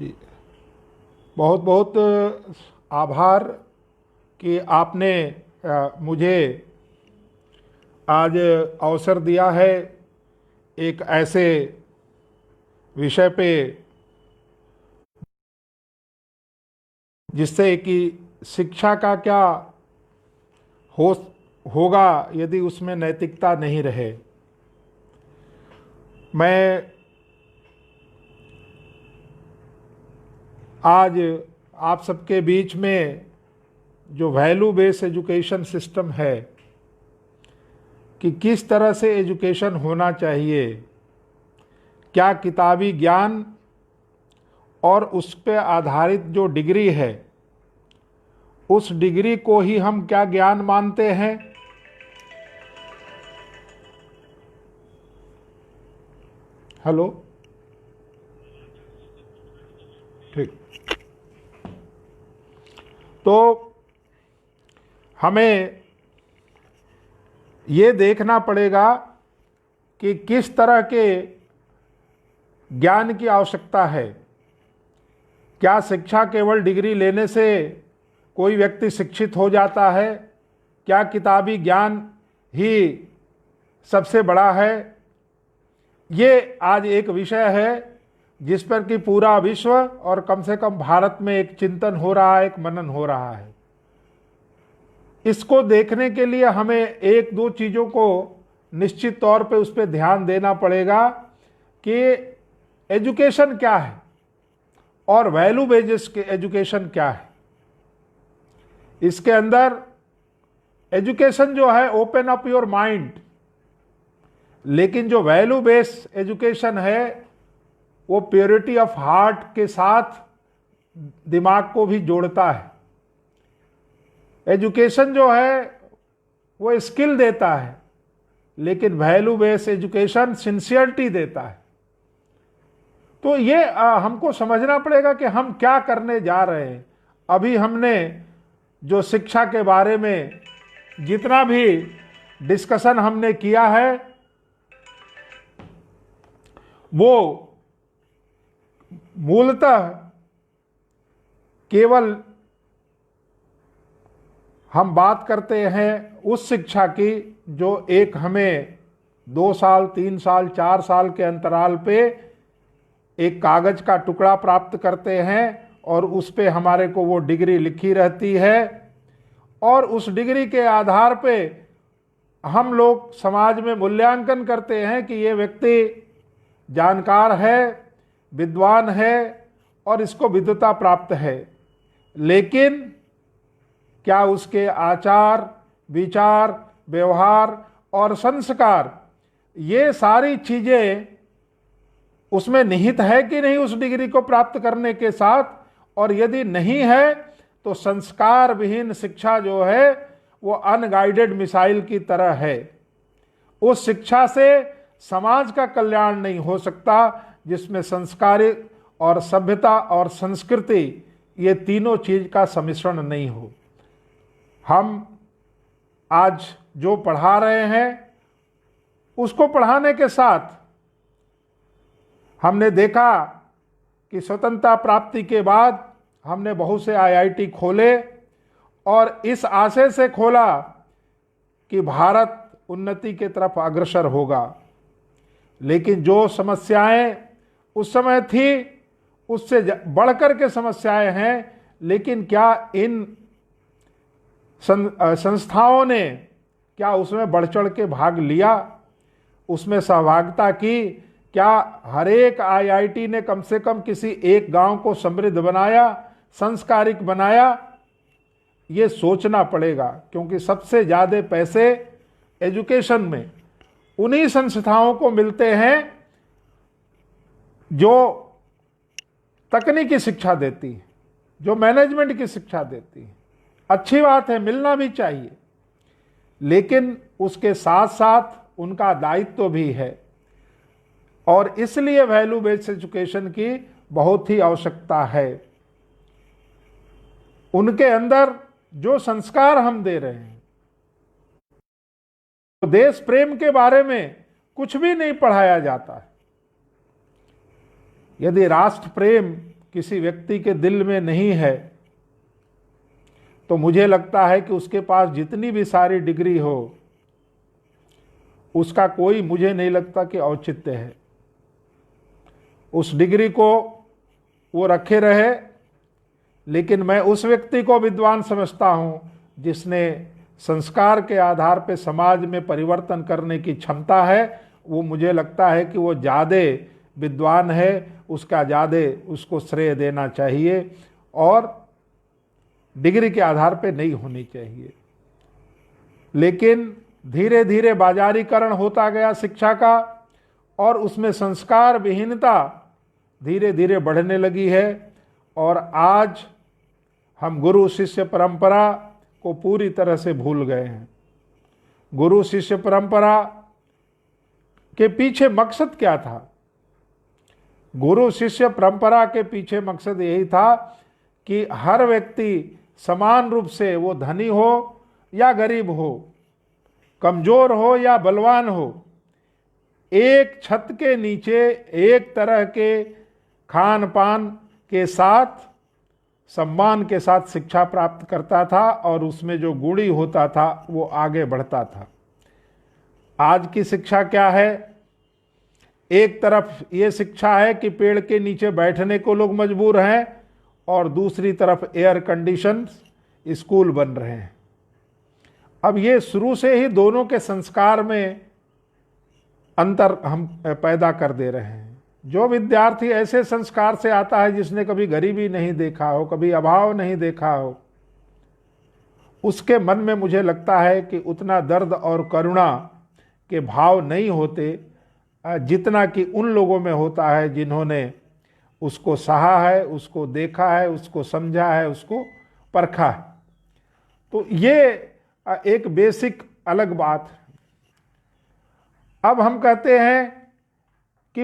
जी, बहुत बहुत आभार कि आपने मुझे आज अवसर दिया है एक ऐसे विषय पे जिससे कि शिक्षा का क्या हो होगा यदि उसमें नैतिकता नहीं रहे। मैं आज आप सबके बीच में जो वैल्यू बेस्ड एजुकेशन सिस्टम है कि किस तरह से एजुकेशन होना चाहिए, क्या किताबी ज्ञान और उस पर आधारित जो डिग्री है उस डिग्री को ही हम क्या ज्ञान मानते हैं। हेलो, ठीक। तो हमें ये देखना पड़ेगा कि किस तरह के ज्ञान की आवश्यकता है। क्या शिक्षा केवल डिग्री लेने से कोई व्यक्ति शिक्षित हो जाता है? क्या किताबी ज्ञान ही सबसे बड़ा है? ये आज एक विषय है जिस पर कि पूरा विश्व और कम से कम भारत में एक चिंतन हो रहा है, एक मनन हो रहा है। इसको देखने के लिए हमें एक दो चीज़ों को निश्चित तौर पे उस पर ध्यान देना पड़ेगा कि एजुकेशन क्या है और वैल्यू बेस्ड एजुकेशन क्या है। इसके अंदर एजुकेशन जो है ओपन अप योर माइंड, लेकिन जो वैल्यू बेस्ड एजुकेशन है वो प्योरिटी ऑफ हार्ट के साथ दिमाग को भी जोड़ता है। एजुकेशन जो है वो स्किल देता है, लेकिन वैल्यू बेस्ड एजुकेशन सिंसियरिटी देता है। तो ये हमको समझना पड़ेगा कि हम क्या करने जा रहे हैं। अभी हमने जो शिक्षा के बारे में जितना भी डिस्कशन हमने किया है वो मूलतः केवल हम बात करते हैं उस शिक्षा की जो एक हमें 2 साल 3 साल 4 साल के अंतराल पे एक कागज का टुकड़ा प्राप्त करते हैं और उस पे हमारे को वो डिग्री लिखी रहती है और उस डिग्री के आधार पे हम लोग समाज में मूल्यांकन करते हैं कि ये व्यक्ति जानकार है, विद्वान है और इसको विद्वता प्राप्त है। लेकिन क्या उसके आचार, विचार, व्यवहार और संस्कार ये सारी चीजें उसमें निहित है कि नहीं उस डिग्री को प्राप्त करने के साथ? और यदि नहीं है तो संस्कार विहीन शिक्षा जो है वो अनगाइडेड मिसाइल की तरह है। उस शिक्षा से समाज का कल्याण नहीं हो सकता जिसमें संस्कारित और सभ्यता और संस्कृति ये तीनों चीज का सम्मिश्रण नहीं हो। हम आज जो पढ़ा रहे हैं उसको पढ़ाने के साथ हमने देखा कि स्वतंत्रता प्राप्ति के बाद हमने बहुत से आईआईटी खोले और इस आशय से खोला कि भारत उन्नति की तरफ अग्रसर होगा। लेकिन जो समस्याएं उस समय थी उससे बढ़कर के समस्याएं हैं। लेकिन क्या इन संस्थाओं ने क्या उसमें बढ़ चढ़ के भाग लिया, उसमें सहभागिता की? क्या हर एक आईआईटी ने कम से कम किसी एक गांव को समृद्ध बनाया, संस्कारिक बनाया? ये सोचना पड़ेगा, क्योंकि सबसे ज़्यादा पैसे एजुकेशन में उन्हीं संस्थाओं को मिलते हैं जो तकनीकी शिक्षा देती है, जो मैनेजमेंट की शिक्षा देती है। अच्छी बात है, मिलना भी चाहिए, लेकिन उसके साथ साथ उनका दायित्व भी है और इसलिए वैल्यू बेस्ड एजुकेशन की बहुत ही आवश्यकता है। उनके अंदर जो संस्कार हम दे रहे हैं, तो देश प्रेम के बारे में कुछ भी नहीं पढ़ाया जाता है। यदि राष्ट्र प्रेम किसी व्यक्ति के दिल में नहीं है तो मुझे लगता है कि उसके पास जितनी भी सारी डिग्री हो उसका कोई मुझे नहीं लगता कि औचित्य है। उस डिग्री को वो रखे रहे, लेकिन मैं उस व्यक्ति को विद्वान समझता हूँ जिसने संस्कार के आधार पर समाज में परिवर्तन करने की क्षमता है। वो मुझे लगता है कि वो ज़्यादा विद्वान है, उसका ज़्यादा उसको श्रेय देना चाहिए और डिग्री के आधार पे नहीं होनी चाहिए। लेकिन धीरे धीरे बाजारीकरण होता गया शिक्षा का और उसमें संस्कार विहीनता धीरे धीरे बढ़ने लगी है और आज हम गुरु शिष्य परंपरा को पूरी तरह से भूल गए हैं। गुरु शिष्य परंपरा के पीछे मकसद क्या था? गुरु शिष्य परंपरा के पीछे मकसद यही था कि हर व्यक्ति समान रूप से, वो धनी हो या गरीब हो, कमजोर हो या बलवान हो, एक छत के नीचे एक तरह के खान पान के साथ, सम्मान के साथ शिक्षा प्राप्त करता था और उसमें जो गुणी होता था वो आगे बढ़ता था। आज की शिक्षा क्या है? एक तरफ ये शिक्षा है कि पेड़ के नीचे बैठने को लोग मजबूर हैं और दूसरी तरफ एयर कंडीशन स्कूल बन रहे हैं। अब ये शुरू से ही दोनों के संस्कार में अंतर हम पैदा कर दे रहे हैं। जो विद्यार्थी ऐसे संस्कार से आता है जिसने कभी गरीबी नहीं देखा हो, कभी अभाव नहीं देखा हो, उसके मन में मुझे लगता है कि उतना दर्द और करुणा के भाव नहीं होते जितना कि उन लोगों में होता है जिन्होंने उसको सहा है, उसको देखा है, उसको समझा है, उसको परखा है। तो ये एक बेसिक अलग बात है। अब हम कहते हैं कि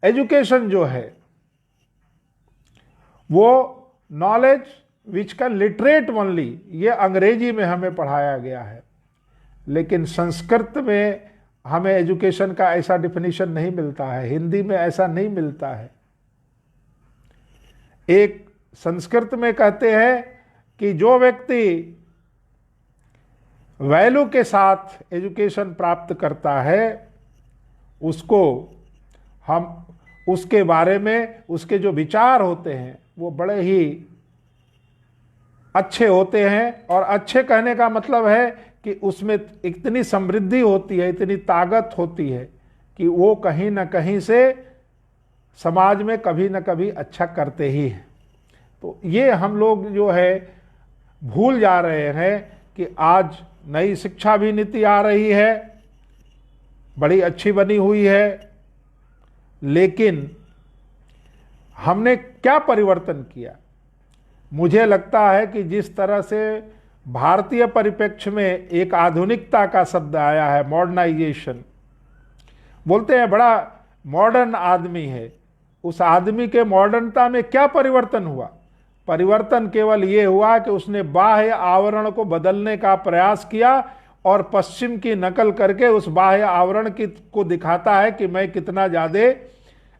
एजुकेशन जो है वो knowledge which can literate only, ये अंग्रेजी में हमें पढ़ाया गया है, लेकिन संस्कृत में हमें एजुकेशन का ऐसा डिफिनीशन नहीं मिलता है, हिंदी में ऐसा नहीं मिलता है। एक संस्कृत में कहते हैं कि जो व्यक्ति वैल्यू के साथ एजुकेशन प्राप्त करता है उसको हम उसके बारे में, उसके जो विचार होते हैं वो बड़े ही अच्छे होते हैं। और अच्छे कहने का मतलब है कि उसमें इतनी समृद्धि होती है, इतनी ताकत होती है कि वो कहीं ना कहीं से समाज में कभी ना कभी अच्छा करते ही हैं। तो ये हम लोग जो है भूल जा रहे हैं कि आज नई शिक्षा भी नीति आ रही है, बड़ी अच्छी बनी हुई है, लेकिन हमने क्या परिवर्तन किया? मुझे लगता है कि जिस तरह से भारतीय परिप्रेक्ष्य में एक आधुनिकता का शब्द आया है, मॉडर्नाइजेशन, बोलते हैं बड़ा मॉडर्न आदमी है, उस आदमी के मॉडर्नता में क्या परिवर्तन हुआ? परिवर्तन केवल ये हुआ कि उसने बाह्य आवरण को बदलने का प्रयास किया और पश्चिम की नकल करके उस बाह्य आवरण को दिखाता है कि मैं कितना ज़्यादा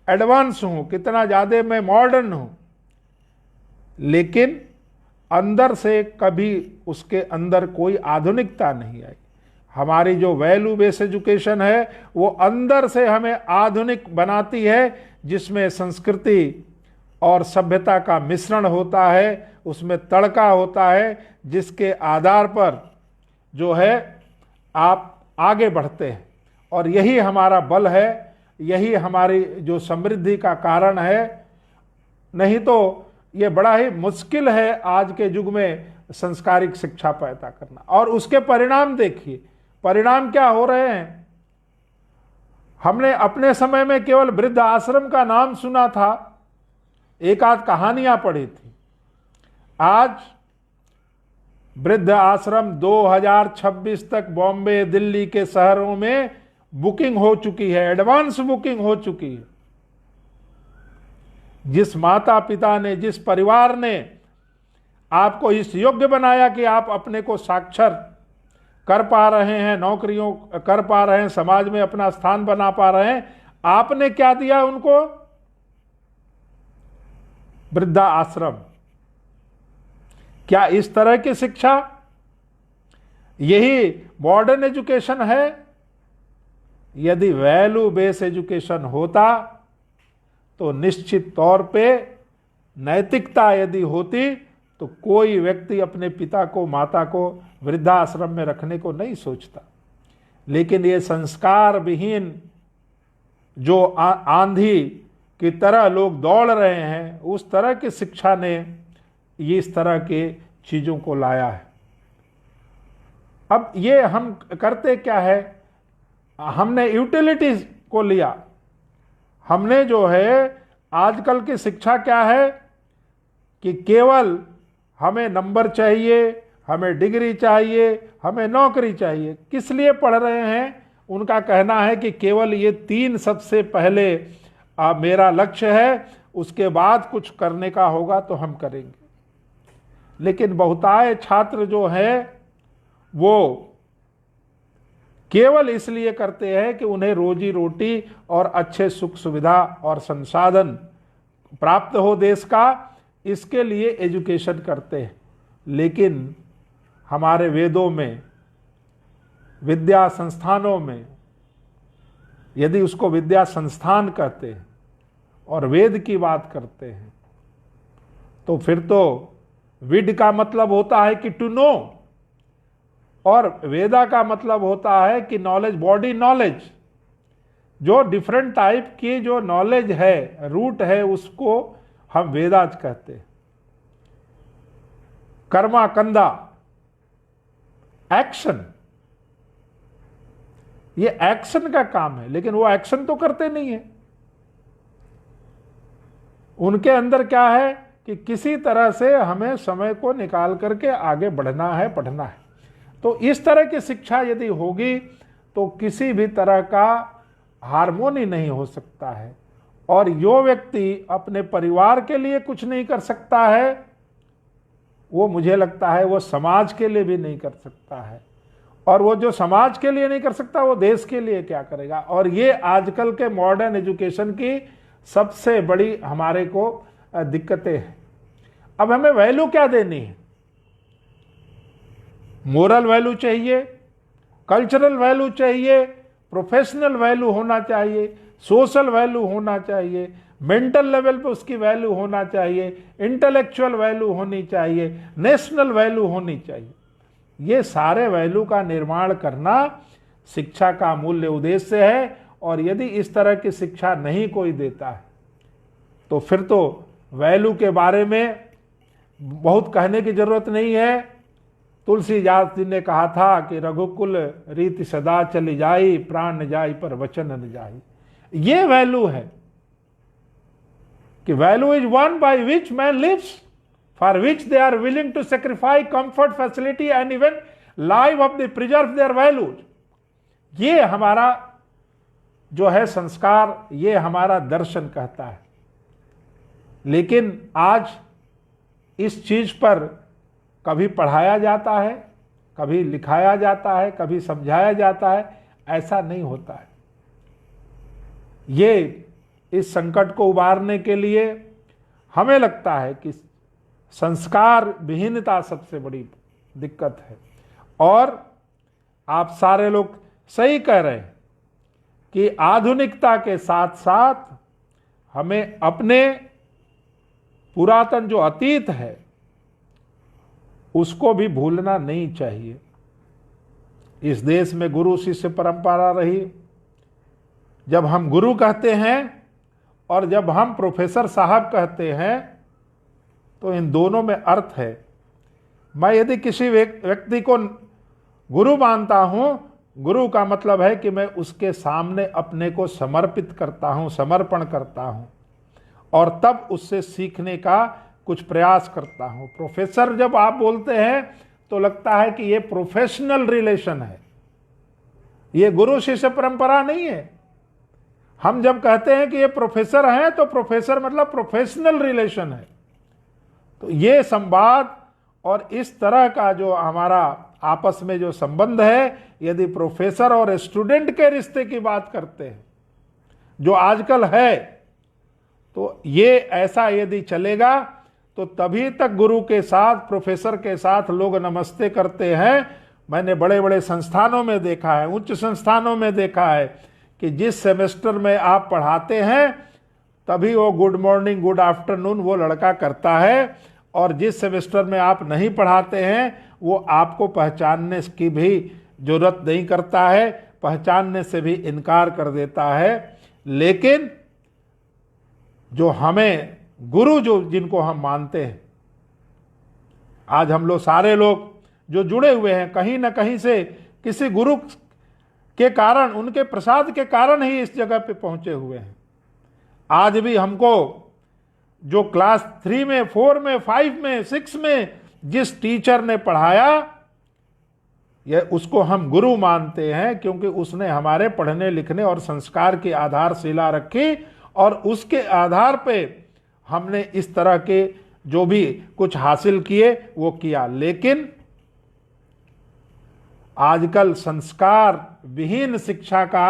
एडवांस हूँ, कितना ज़्यादा मैं मॉडर्न हूँ, लेकिन अंदर से कभी उसके अंदर कोई आधुनिकता नहीं आई। हमारी जो वैल्यू बेस्ड एजुकेशन है वो अंदर से हमें आधुनिक बनाती है, जिसमें संस्कृति और सभ्यता का मिश्रण होता है, उसमें तड़का होता है, जिसके आधार पर जो है आप आगे बढ़ते हैं। और यही हमारा बल है, यही हमारी जो समृद्धि का कारण है। नहीं तो ये बड़ा ही मुश्किल है आज के युग में संस्कारिक शिक्षा पैदा करना। और उसके परिणाम देखिए, परिणाम क्या हो रहे हैं। हमने अपने समय में केवल वृद्ध आश्रम का नाम सुना था, एक आध कहानियां पढ़ी थी। आज वृद्ध आश्रम 2026 तक बॉम्बे, दिल्ली के शहरों में बुकिंग हो चुकी है, एडवांस बुकिंग हो चुकी है। जिस माता पिता ने, जिस परिवार ने आपको इस योग्य बनाया कि आप अपने को साक्षर कर पा रहे हैं, नौकरियों कर पा रहे हैं, समाज में अपना स्थान बना पा रहे हैं, आपने क्या दिया उनको? वृद्धा आश्रम, क्या इस तरह की शिक्षा, यही मॉडर्न एजुकेशन है? यदि वैल्यू बेस्ड एजुकेशन होता तो निश्चित तौर पे नैतिकता यदि होती तो कोई व्यक्ति अपने पिता को, माता को वृद्धाश्रम में रखने को नहीं सोचता। लेकिन ये संस्कार विहीन जो आंधी की तरह लोग दौड़ रहे हैं, उस तरह की शिक्षा ने ये इस तरह के चीज़ों को लाया है। अब ये हम करते क्या है, हमने यूटिलिटीज को लिया। हमने जो है आजकल की शिक्षा क्या है कि केवल हमें नंबर चाहिए, हमें डिग्री चाहिए, हमें नौकरी चाहिए। किस लिए पढ़ रहे हैं? उनका कहना है कि केवल ये 3 सबसे पहले मेरा लक्ष्य है, उसके बाद कुछ करने का होगा तो हम करेंगे। लेकिन बहुताय छात्र जो है वो केवल इसलिए करते हैं कि उन्हें रोजी रोटी और अच्छे सुख सुविधा और संसाधन प्राप्त हो देश का, इसके लिए एजुकेशन करते हैं। लेकिन हमारे वेदों में, विद्या संस्थानों में, यदि उसको विद्या संस्थान कहते हैं और वेद की बात करते हैं तो फिर तो विद का मतलब होता है कि टू नो, और वेदा का मतलब होता है कि नॉलेज, बॉडी नॉलेज। जो डिफरेंट टाइप की जो नॉलेज है, रूट है, उसको हम वेदाज कहते हैं। कर्मा कंदा, एक्शन, ये एक्शन का काम है, लेकिन वो एक्शन तो करते नहीं है। उनके अंदर क्या है कि किसी तरह से हमें समय को निकाल करके आगे बढ़ना है, पढ़ना है। तो इस तरह की शिक्षा यदि होगी तो किसी भी तरह का हार्मोनी नहीं हो सकता है। और जो व्यक्ति अपने परिवार के लिए कुछ नहीं कर सकता है, वो मुझे लगता है वो समाज के लिए भी नहीं कर सकता है। और वो जो समाज के लिए नहीं कर सकता, वो देश के लिए क्या करेगा? और ये आजकल के मॉडर्न एजुकेशन की सबसे बड़ी हमारे को दिक्कतें हैं। अब हमें वैल्यू क्या देनी है? मोरल वैल्यू चाहिए, कल्चरल वैल्यू चाहिए, प्रोफेशनल वैल्यू होना चाहिए, सोशल वैल्यू होना चाहिए, मेंटल लेवल पे उसकी वैल्यू होना चाहिए, इंटेलेक्चुअल वैल्यू होनी चाहिए, नेशनल वैल्यू होनी चाहिए। ये सारे वैल्यू का निर्माण करना शिक्षा का मूल्य उद्देश्य है। और यदि इस तरह की शिक्षा नहीं कोई देता है तो फिर तो वैल्यू के बारे में बहुत कहने की जरूरत नहीं है। तुलसीदास जी ने कहा था कि रघुकुल रीति सदा चली जाई, प्राण न जाई पर वचन न जाई। ये वैल्यू है कि value is one by which man lives, for which they are willing to sacrifice comfort, facility and even life of the preserve their values. ये हमारा जो है संस्कार, ये हमारा दर्शन कहता है। लेकिन आज इस चीज पर कभी पढ़ाया जाता है, कभी लिखाया जाता है, कभी समझाया जाता है, ऐसा नहीं होता है। ये इस संकट को उबारने के लिए हमें लगता है कि संस्कार विहीनता सबसे बड़ी दिक्कत है। और आप सारे लोग सही कह रहे हैं कि आधुनिकता के साथ साथ हमें अपने पुरातन जो अतीत है उसको भी भूलना नहीं चाहिए। इस देश में गुरु शिष्य परंपरा रही। जब हम गुरु कहते हैं और जब हम प्रोफेसर साहब कहते हैं तो इन दोनों में अर्थ है। मैं यदि किसी व्यक्ति को गुरु मानता हूं, गुरु का मतलब है कि मैं उसके सामने अपने को समर्पित करता हूं, समर्पण करता हूं और तब उससे सीखने का कुछ प्रयास करता हूं। प्रोफेसर जब आप बोलते हैं तो लगता है कि ये प्रोफेशनल रिलेशन है, ये गुरु शिष्य परंपरा नहीं है। हम जब कहते हैं कि ये प्रोफेसर हैं तो प्रोफेसर मतलब प्रोफेशनल रिलेशन है। तो ये संवाद और इस तरह का जो हमारा आपस में जो संबंध है, यदि प्रोफेसर और स्टूडेंट के रिश्ते की बात करते हैं जो आजकल है, तो ये ऐसा यदि चलेगा तो तभी तक गुरु के साथ, प्रोफेसर के साथ लोग नमस्ते करते हैं। मैंने बड़े बड़े संस्थानों में देखा है, उच्च संस्थानों में देखा है कि जिस सेमेस्टर में आप पढ़ाते हैं तभी वो गुड मॉर्निंग, गुड आफ्टरनून वो लड़का करता है, और जिस सेमेस्टर में आप नहीं पढ़ाते हैं वो आपको पहचानने की भी जरूरत नहीं करता है, पहचानने से भी इनकार कर देता है। लेकिन जो हमें गुरु, जो जिनको हम मानते हैं, आज हम लोग सारे लोग जो जुड़े हुए हैं कहीं ना कहीं से किसी गुरु के कारण, उनके प्रसाद के कारण ही इस जगह पे पहुंचे हुए हैं। आज भी हमको जो क्लास 3 में, 4 में, 5 में, 6 में जिस टीचर ने पढ़ाया, यह उसको हम गुरु मानते हैं, क्योंकि उसने हमारे पढ़ने लिखने और संस्कार की आधारशिला रखी, और उसके आधार पे हमने इस तरह के जो भी कुछ हासिल किए वो किया। लेकिन आजकल संस्कार विहीन शिक्षा का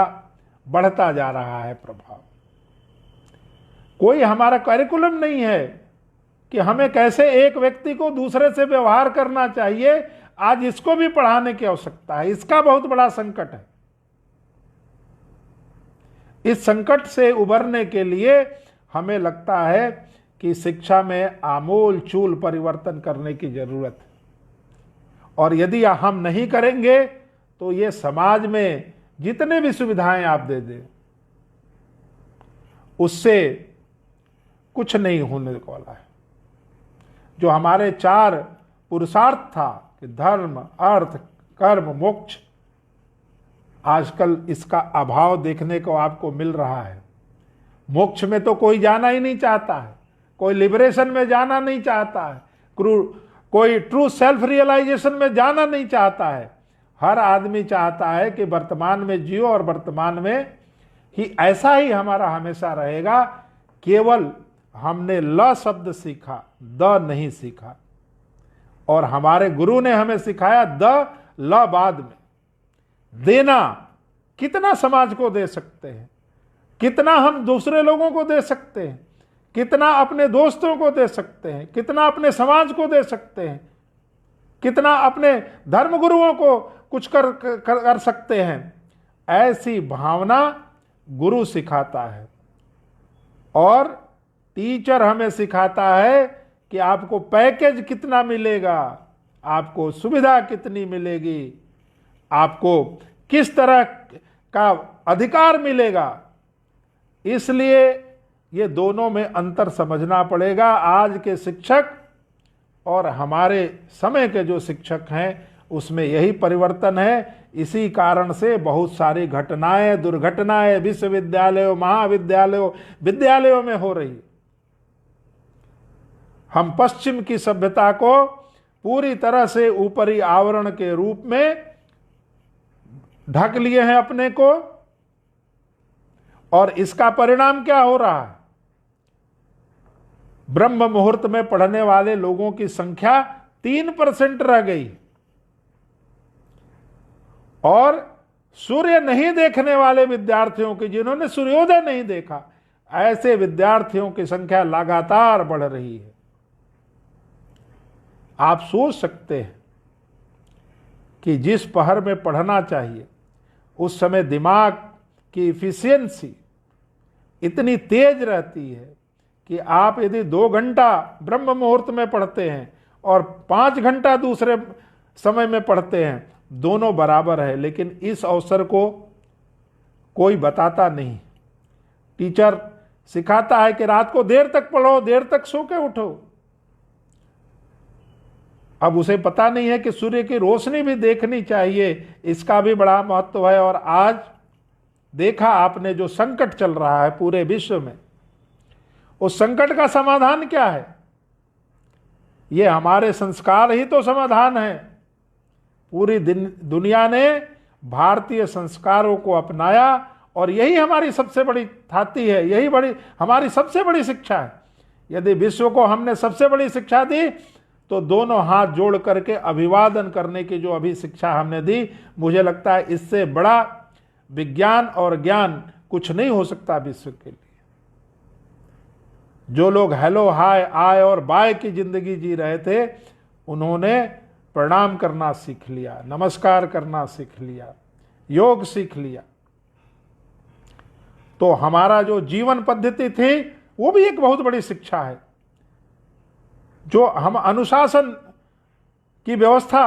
बढ़ता जा रहा है प्रभाव। कोई हमारा करिकुलम नहीं है कि हमें कैसे एक व्यक्ति को दूसरे से व्यवहार करना चाहिए। आज इसको भी पढ़ाने की आवश्यकता है। इसका बहुत बड़ा संकट है। इस संकट से उबरने के लिए हमें लगता है कि शिक्षा में आमूल चूल परिवर्तन करने की जरूरत है, और यदि हम नहीं करेंगे तो ये समाज में जितने भी सुविधाएं आप दे दें उससे कुछ नहीं होने वाला है। जो हमारे 4 पुरुषार्थ था कि धर्म, अर्थ, कर्म, मोक्ष, आजकल इसका अभाव देखने को आपको मिल रहा है। मोक्ष में तो कोई जाना ही नहीं चाहता है, कोई लिबरेशन में जाना नहीं चाहता है, कोई ट्रू सेल्फ रियलाइजेशन में जाना नहीं चाहता है। हर आदमी चाहता है कि वर्तमान में जियो और वर्तमान में ही ऐसा ही हमारा हमेशा रहेगा। केवल हमने ल शब्द सीखा, द नहीं सीखा, और हमारे गुरु ने हमें सिखाया द, ल बाद में। देना कितना समाज को दे सकते हैं, कितना हम दूसरे लोगों को दे सकते हैं, कितना अपने दोस्तों को दे सकते हैं, कितना अपने समाज को दे सकते हैं, कितना अपने धर्मगुरुओं को कुछ कर सकते हैं। ऐसी भावना गुरु सिखाता है, और टीचर हमें सिखाता है कि आपको पैकेज कितना मिलेगा, आपको सुविधा कितनी मिलेगी, आपको किस तरह का अधिकार मिलेगा। इसलिए ये दोनों में अंतर समझना पड़ेगा। आज के शिक्षक और हमारे समय के जो शिक्षक हैं उसमें यही परिवर्तन है। इसी कारण से बहुत सारी घटनाएं, दुर्घटनाएं विश्वविद्यालयों, महाविद्यालयों, विद्यालयों में हो रही। हम पश्चिम की सभ्यता को पूरी तरह से ऊपरी आवरण के रूप में ढक लिए हैं अपने को, और इसका परिणाम क्या हो रहा है? ब्रह्म मुहूर्त में पढ़ने वाले लोगों की संख्या 3% रह गई, और सूर्य नहीं देखने वाले विद्यार्थियों की, जिन्होंने सूर्योदय नहीं देखा, ऐसे विद्यार्थियों की संख्या लगातार बढ़ रही है। आप सोच सकते हैं कि जिस पहर में पढ़ना चाहिए उस समय दिमाग की इफिशियंसी इतनी तेज रहती है कि आप यदि 2 घंटा ब्रह्म मुहूर्त में पढ़ते हैं और 5 घंटा दूसरे समय में पढ़ते हैं, दोनों बराबर है, लेकिन इस अवसर को कोई बताता नहीं। टीचर सिखाता है कि रात को देर तक पढ़ो, देर तक सो के उठो। अब उसे पता नहीं है कि सूर्य की रोशनी भी देखनी चाहिए, इसका भी बड़ा महत्व है। और आज देखा आपने जो संकट चल रहा है पूरे विश्व में, उस संकट का समाधान क्या है? ये हमारे संस्कार ही तो समाधान है। पूरी दुनिया ने भारतीय संस्कारों को अपनाया, और यही हमारी सबसे बड़ी थाती है, यही हमारी सबसे बड़ी शिक्षा है। यदि विश्व को हमने सबसे बड़ी शिक्षा दी तो दोनों हाथ जोड़ करके अभिवादन करने की जो अभी शिक्षा हमने दी, मुझे लगता है इससे बड़ा विज्ञान और ज्ञान कुछ नहीं हो सकता विश्व के लिए। जो लोग हेलो हाय आय और बाय की जिंदगी जी रहे थे, उन्होंने प्रणाम करना सीख लिया, नमस्कार करना सीख लिया, योग सीख लिया। तो हमारा जो जीवन पद्धति थी वो भी एक बहुत बड़ी शिक्षा है। जो हम अनुशासन की व्यवस्था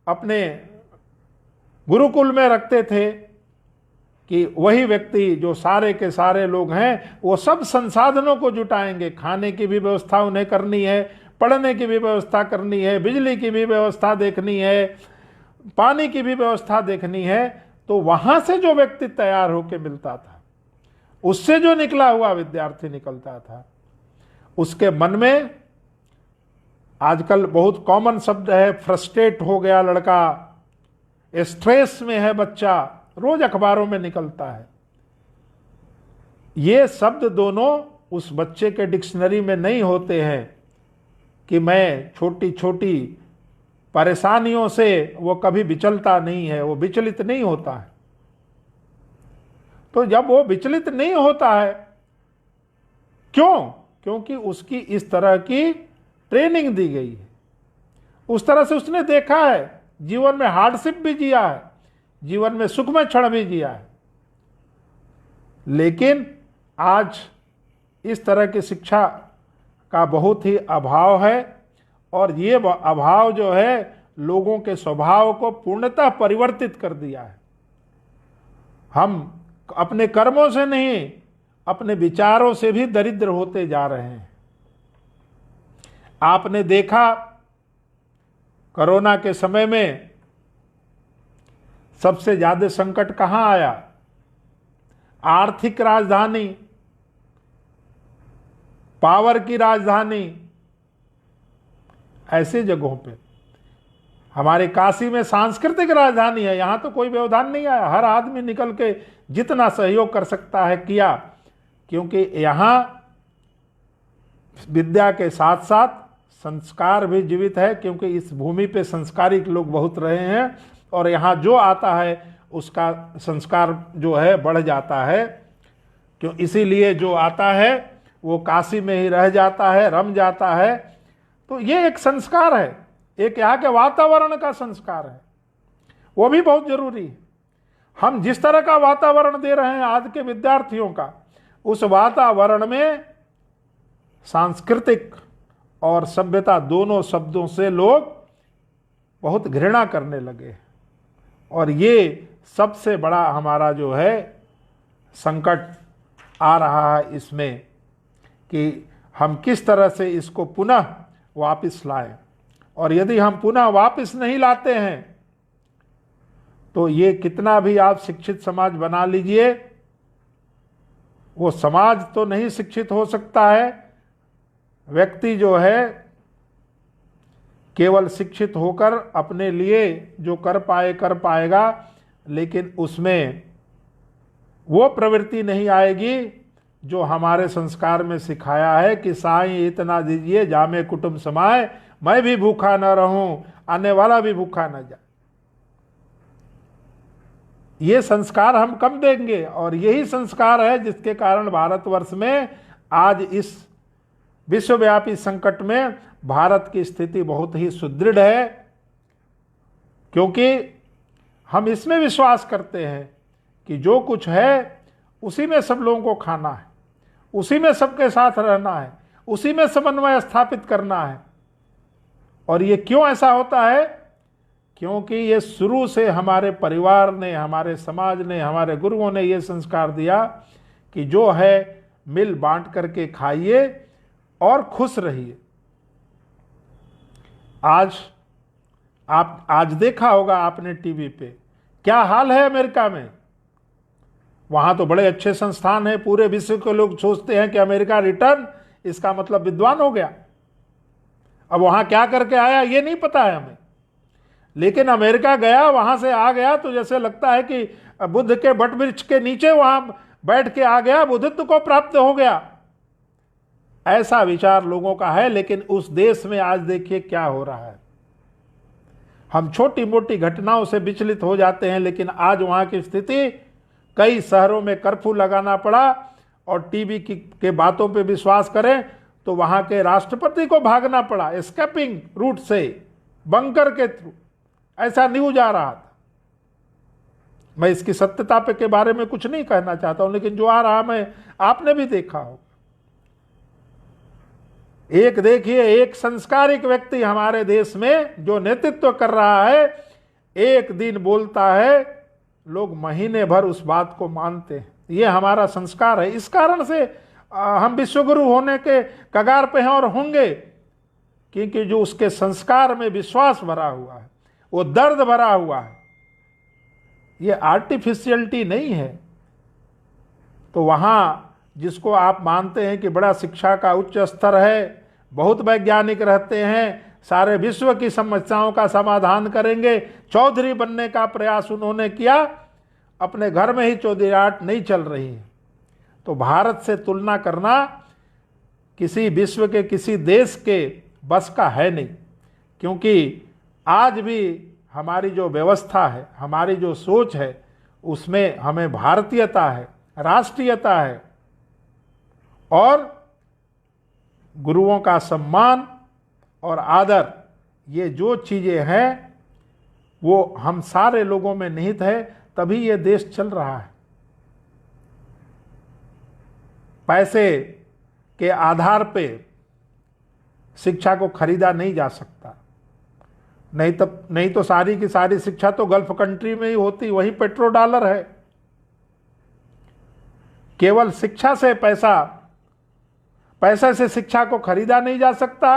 अपने गुरुकुल में रखते थे कि वही व्यक्ति जो सारे के सारे लोग हैं वो सब संसाधनों को जुटाएंगे, खाने की भी व्यवस्था उन्हें करनी है, पढ़ने की भी व्यवस्था करनी है, बिजली की भी व्यवस्था देखनी है, पानी की भी व्यवस्था देखनी है। तो वहां से जो व्यक्ति तैयार होकर मिलता था, उससे जो निकला हुआ विद्यार्थी निकलता था, उसके मन में आजकल बहुत कॉमन शब्द है, फ्रस्ट्रेट हो गया लड़का, स्ट्रेस में है बच्चा, रोज अखबारों में निकलता है। ये शब्द दोनों उस बच्चे के डिक्शनरी में नहीं होते हैं कि मैं छोटी छोटी परेशानियों से वो कभी विचलता नहीं है, वो विचलित नहीं होता है। तो जब वो विचलित नहीं होता है, क्यों? क्योंकि उसकी इस तरह की ट्रेनिंग दी गई है, उस तरह से उसने देखा है, जीवन में हार्डशिप भी जिया है, जीवन में सुखमय क्षण भी जिया है। लेकिन आज इस तरह की शिक्षा का बहुत ही अभाव है, और ये अभाव जो है लोगों के स्वभाव को पूर्णतः परिवर्तित कर दिया है। हम अपने कर्मों से नहीं, अपने विचारों से भी दरिद्र होते जा रहे हैं। आपने देखा कोरोना के समय में सबसे ज्यादा संकट कहां आया? आर्थिक राजधानी, पावर की राजधानी, ऐसे जगहों पे। हमारे काशी में सांस्कृतिक राजधानी है, यहां तो कोई व्यवधान नहीं आया, हर आदमी निकल के जितना सहयोग कर सकता है किया, क्योंकि यहां विद्या के साथ साथ संस्कार भी जीवित है, क्योंकि इस भूमि पे संस्कारिक लोग बहुत रहे हैं, और यहाँ जो आता है उसका संस्कार जो है बढ़ जाता है। क्यों? इसीलिए जो आता है वो काशी में ही रह जाता है, रम जाता है। तो ये एक संस्कार है, एक यहाँ के वातावरण का संस्कार है, वो भी बहुत जरूरी है। हम जिस तरह का वातावरण दे रहे हैं आज के विद्यार्थियों का, उस वातावरण में सांस्कृतिक और सभ्यता दोनों शब्दों से लोग बहुत घृणा करने लगे। और ये सबसे बड़ा हमारा जो है संकट आ रहा है इसमें, कि हम किस तरह से इसको पुनः वापस लाएं। और यदि हम पुनः वापस नहीं लाते हैं तो ये कितना भी आप शिक्षित समाज बना लीजिए, वो समाज तो नहीं शिक्षित हो सकता है। व्यक्ति जो है केवल शिक्षित होकर अपने लिए जो कर पाएगा, लेकिन उसमें वो प्रवृत्ति नहीं आएगी जो हमारे संस्कार में सिखाया है कि साईं इतना दीजिए जामे कुटुंब समाए, मैं भी भूखा न रहूं, आने वाला भी भूखा न जाए। ये संस्कार हम कम देंगे, और यही संस्कार है जिसके कारण भारतवर्ष में आज इस विश्वव्यापी संकट में भारत की स्थिति बहुत ही सुदृढ़ है, क्योंकि हम इसमें विश्वास करते हैं कि जो कुछ है उसी में सब लोगों को खाना है, उसी में सबके साथ रहना है, उसी में समन्वय स्थापित करना है। और ये क्यों ऐसा होता है? क्योंकि ये शुरू से हमारे परिवार ने, हमारे समाज ने, हमारे गुरुओं ने ये संस्कार दिया कि जो है मिल बांट करके खाइए और खुश रहिए। आज देखा होगा आपने टीवी पे क्या हाल है अमेरिका में। वहां तो बड़े अच्छे संस्थान हैं, पूरे विश्व के लोग सोचते हैं कि अमेरिका रिटर्न, इसका मतलब विद्वान हो गया। अब वहां क्या करके आया ये नहीं पता है हमें, लेकिन अमेरिका गया, वहां से आ गया तो जैसे लगता है कि बुद्ध के बट वृक्ष के नीचे वहां बैठ के आ गया, बुद्धित्व को प्राप्त हो गया, ऐसा विचार लोगों का है। लेकिन उस देश में आज देखिए क्या हो रहा है। हम छोटी मोटी घटनाओं से विचलित हो जाते हैं, लेकिन आज वहां की स्थिति, कई शहरों में कर्फ्यू लगाना पड़ा और टीवी के बातों पे विश्वास करें तो वहां के राष्ट्रपति को भागना पड़ा एस्केपिंग रूट से, बंकर के थ्रू, ऐसा न्यूज आ रहा था। मैं इसकी सत्यता पे के बारे में कुछ नहीं कहना चाहता हूं, लेकिन जो आ रहा मैं आपने भी देखा होगा। एक देखिए, एक संस्कारिक व्यक्ति हमारे देश में जो नेतृत्व कर रहा है, एक दिन बोलता है, लोग महीने भर उस बात को मानते हैं। ये हमारा संस्कार है। इस कारण से हम विश्वगुरु होने के कगार पे हैं और होंगे, क्योंकि जो उसके संस्कार में विश्वास भरा हुआ है, वो दर्द भरा हुआ है, ये आर्टिफिशियलिटी नहीं है। तो वहां जिसको आप मानते हैं कि बड़ा शिक्षा का उच्च स्तर है, बहुत वैज्ञानिक रहते हैं, सारे विश्व की समस्याओं का समाधान करेंगे, चौधरी बनने का प्रयास उन्होंने किया, अपने घर में ही चौधरीयाट नहीं चल रही है। तो भारत से तुलना करना किसी विश्व के किसी देश के बस का है नहीं, क्योंकि आज भी हमारी जो व्यवस्था है, हमारी जो सोच है, उसमें हमें भारतीयता है, राष्ट्रीयता है और गुरुओं का सम्मान और आदर, ये जो चीज़ें हैं वो हम सारे लोगों में निहित है, तभी ये देश चल रहा है। पैसे के आधार पे शिक्षा को खरीदा नहीं जा सकता, नहीं तो सारी की सारी शिक्षा तो गल्फ कंट्री में ही होती, वही पेट्रो डॉलर है। केवल शिक्षा से पैसे से शिक्षा को खरीदा नहीं जा सकता,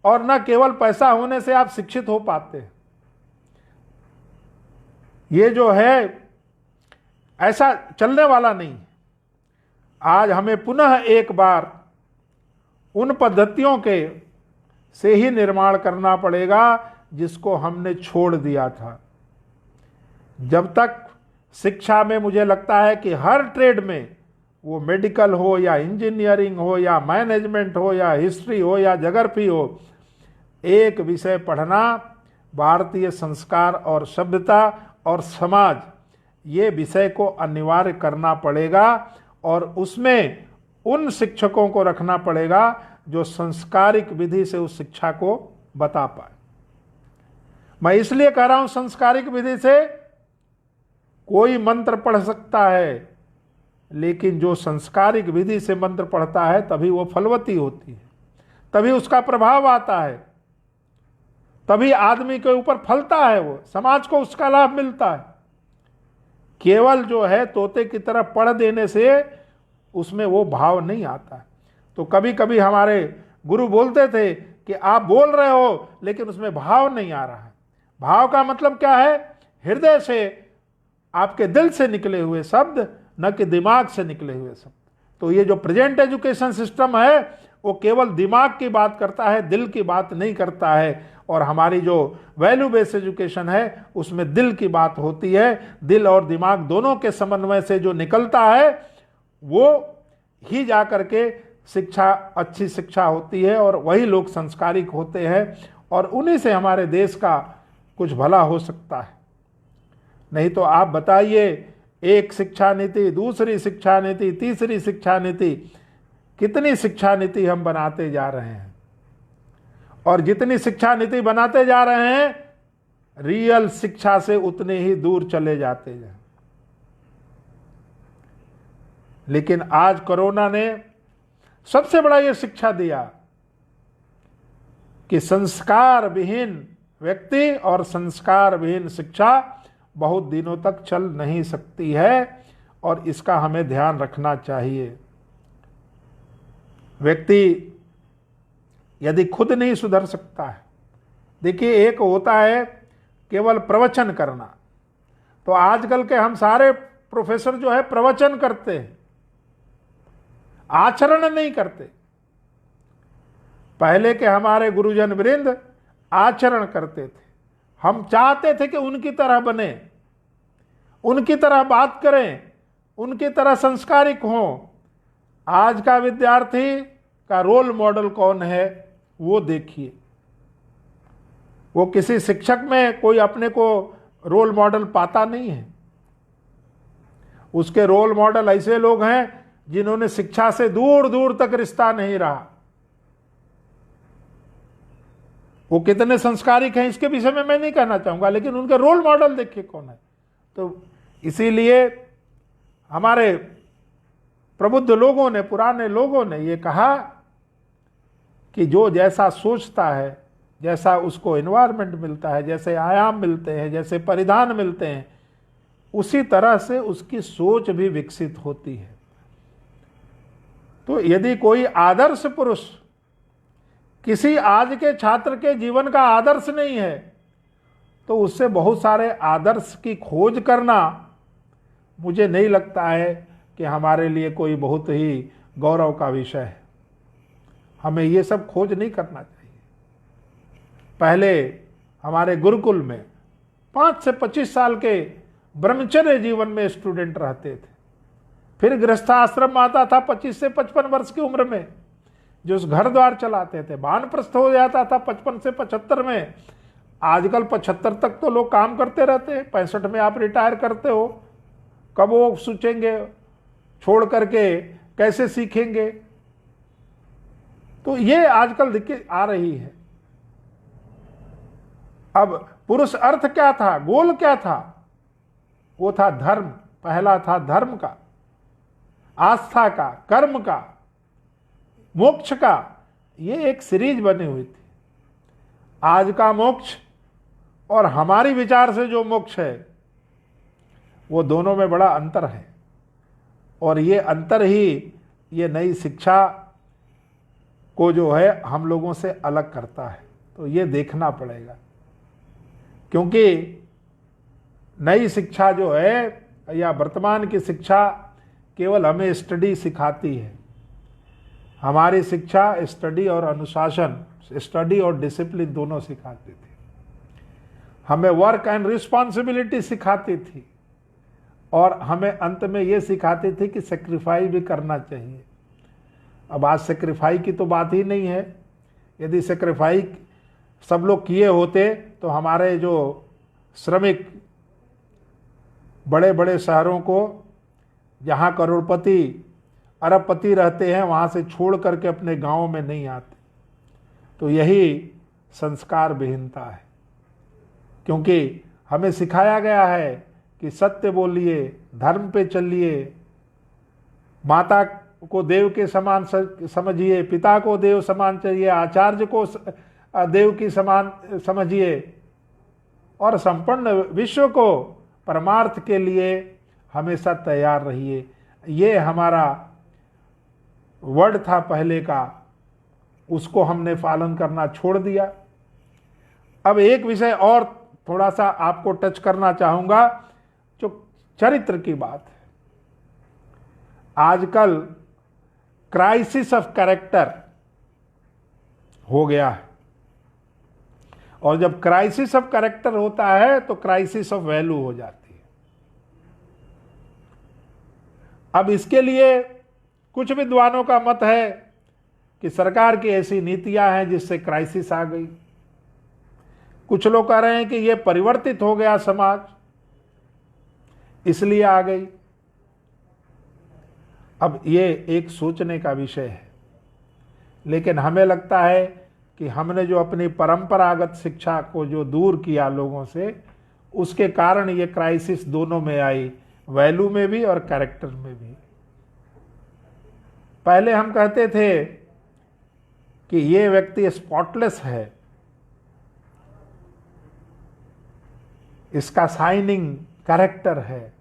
और न केवल पैसा होने से आप शिक्षित हो पाते हैं। ये जो है ऐसा चलने वाला नहीं। आज हमें पुनः एक बार उन पद्धतियों के से ही निर्माण करना पड़ेगा जिसको हमने छोड़ दिया था। जब तक शिक्षा में मुझे लगता है कि हर ट्रेड में, वो मेडिकल हो या इंजीनियरिंग हो या मैनेजमेंट हो या हिस्ट्री हो या ज्योग्राफी हो, एक विषय पढ़ना भारतीय संस्कार और सभ्यता और समाज, ये विषय को अनिवार्य करना पड़ेगा, और उसमें उन शिक्षकों को रखना पड़ेगा जो संस्कारिक विधि से उस शिक्षा को बता पाए। मैं इसलिए कह रहा हूं, संस्कारिक विधि से कोई मंत्र पढ़ सकता है, लेकिन जो संस्कारिक विधि से मंत्र पढ़ता है तभी वो फलवती होती है, तभी उसका प्रभाव आता है, तभी आदमी के ऊपर फलता है, वो समाज को उसका लाभ मिलता है। केवल जो है तोते की तरह पढ़ देने से उसमें वो भाव नहीं आता है। तो कभी कभी हमारे गुरु बोलते थे कि आप बोल रहे हो लेकिन उसमें भाव नहीं आ रहा है। भाव का मतलब क्या है? हृदय से, आपके दिल से निकले हुए शब्द, न कि दिमाग से निकले हुए शब्द। तो ये जो प्रेजेंट एजुकेशन सिस्टम है वो केवल दिमाग की बात करता है, दिल की बात नहीं करता है। और हमारी जो वैल्यू बेस्ड एजुकेशन है उसमें दिल की बात होती है। दिल और दिमाग दोनों के समन्वय से जो निकलता है वो ही जा करके शिक्षा, अच्छी शिक्षा होती है, और वही लोग संस्कारिक होते हैं, और उन्हीं से हमारे देश का कुछ भला हो सकता है। नहीं तो आप बताइए, एक शिक्षा नीति, दूसरी शिक्षा नीति, तीसरी शिक्षा नीति, कितनी शिक्षा नीति हम बनाते जा रहे हैं। और जितनी शिक्षा नीति बनाते जा रहे हैं, रियल शिक्षा से उतने ही दूर चले जाते हैं। लेकिन आज कोरोना ने सबसे बड़ा ये शिक्षा दिया कि संस्कार विहीन व्यक्ति और संस्कार विहीन शिक्षा बहुत दिनों तक चल नहीं सकती है, और इसका हमें ध्यान रखना चाहिए। व्यक्ति यदि खुद नहीं सुधर सकता है, देखिए एक होता है केवल प्रवचन करना, तो आजकल के हम सारे प्रोफेसर जो है प्रवचन करते हैं, आचरण नहीं करते। पहले के हमारे गुरुजन वृंद आचरण करते थे। हम चाहते थे कि उनकी तरह बने, उनकी तरह बात करें, उनकी तरह संस्कारिक हों। आज का विद्यार्थी का रोल मॉडल कौन है वो देखिए। वो किसी शिक्षक में कोई अपने को रोल मॉडल पाता नहीं है। उसके रोल मॉडल ऐसे लोग हैं जिन्होंने शिक्षा से दूर दूर तक रिश्ता नहीं रहा, वो कितने संस्कारिक हैं इसके विषय में मैं नहीं कहना चाहूंगा, लेकिन उनके रोल मॉडल देखिए कौन है। तो इसीलिए हमारे प्रबुद्ध लोगों ने, पुराने लोगों ने ये कहा कि जो जैसा सोचता है, जैसा उसको एनवायरनमेंट मिलता है, जैसे आयाम मिलते हैं, जैसे परिधान मिलते हैं, उसी तरह से उसकी सोच भी विकसित होती है। तो यदि कोई आदर्श पुरुष किसी आज के छात्र के जीवन का आदर्श नहीं है, तो उससे बहुत सारे आदर्श की खोज करना मुझे नहीं लगता है कि हमारे लिए कोई बहुत ही गौरव का विषय है। हमें ये सब खोज नहीं करना चाहिए। पहले हमारे गुरुकुल में 5 से 25 साल के ब्रह्मचर्य जीवन में स्टूडेंट रहते थे, फिर गृहस्थाश्रम आता था 25 से 55 वर्ष की उम्र में, जो उस घर द्वार चलाते थे। वानप्रस्थ हो जाता था 55 से 75 में। आजकल 75 तक तो लोग काम करते रहते हैं, 65 में आप रिटायर करते हो। कब वो सोचेंगे छोड़ करके कैसे सीखेंगे? तो ये आजकल दिक्कत आ रही है। अब पुरुष अर्थ क्या था, गोल क्या था? वो था धर्म। पहला था धर्म का, आस्था का, कर्म का, मोक्ष का। ये एक सीरीज बनी हुई थी। आज का मोक्ष और हमारी विचार से जो मोक्ष है, वो दोनों में बड़ा अंतर है। और ये अंतर ही ये नई शिक्षा को जो है हम लोगों से अलग करता है। तो ये देखना पड़ेगा, क्योंकि नई शिक्षा जो है या वर्तमान की शिक्षा केवल हमें स्टडी सिखाती है। हमारी शिक्षा स्टडी और अनुशासन, स्टडी और डिसिप्लिन दोनों सिखाती थी। हमें वर्क एंड रिस्पॉन्सिबिलिटी सिखाती थी, और हमें अंत में ये सिखाती थी कि सेक्रीफाई भी करना चाहिए। अब आज सेक्रीफाई की तो बात ही नहीं है। यदि सेक्रीफाई सब लोग किए होते तो हमारे जो श्रमिक बड़े बड़े शहरों को, जहाँ करोड़पति अरबपति रहते हैं, वहाँ से छोड़ करके अपने गाँव में नहीं आते। तो यही संस्कार विहीनता है, क्योंकि हमें सिखाया गया है कि सत्य बोलिए, धर्म पे चलिए, माता को देव के समान समझिए, पिता को देव समान चाहिए, आचार्य को देव की समान समझिए, और संपूर्ण विश्व को परमार्थ के लिए हमेशा तैयार रहिए। ये हमारा वर्ड था पहले का, उसको हमने पालन करना छोड़ दिया। अब एक विषय और थोड़ा सा आपको टच करना चाहूँगा, जो चरित्र की बात है। आजकल क्राइसिस ऑफ कैरेक्टर हो गया है, और जब क्राइसिस ऑफ कैरेक्टर होता है तो क्राइसिस ऑफ वैल्यू हो जाती है। अब इसके लिए कुछ विद्वानों का मत है कि सरकार की ऐसी नीतियां हैं जिससे क्राइसिस आ गई। कुछ लोग कह रहे हैं कि यह परिवर्तित हो गया समाज, इसलिए आ गई। अब ये एक सोचने का विषय है, लेकिन हमें लगता है कि हमने जो अपनी परंपरागत शिक्षा को जो दूर किया लोगों से, उसके कारण ये क्राइसिस दोनों में आई, वैल्यू में भी और कैरेक्टर में भी। पहले हम कहते थे कि ये व्यक्ति स्पॉटलेस है, इसका शाइनिंग कैरेक्टर है,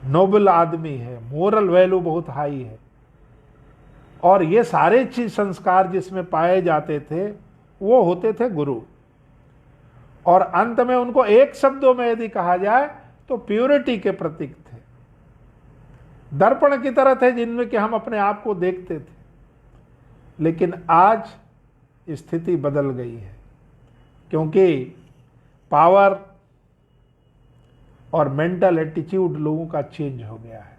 नोबल आदमी है, मोरल वैल्यू बहुत हाई है। और ये सारे चीज संस्कार जिसमें पाए जाते थे वो होते थे गुरु। और अंत में उनको एक शब्दों में यदि कहा जाए तो प्योरिटी के प्रतीक थे, दर्पण की तरह थे जिनमें कि हम अपने आप को देखते थे। लेकिन आज स्थिति बदल गई है, क्योंकि पावर और मेंटल एटीट्यूड लोगों का चेंज हो गया है।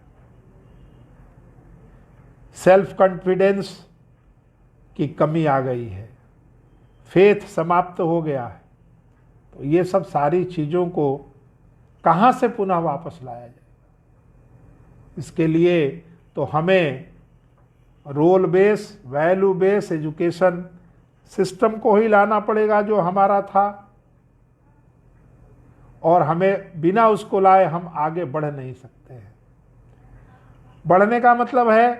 सेल्फ कॉन्फिडेंस की कमी आ गई है, फेथ समाप्त हो गया है। तो ये सब सारी चीज़ों को कहाँ से पुनः वापस लाया जाए? इसके लिए तो हमें role base, value base education system को ही लाना पड़ेगा जो हमारा था, और हमें बिना उसको लाए हम आगे बढ़ नहीं सकते हैं। बढ़ने का मतलब है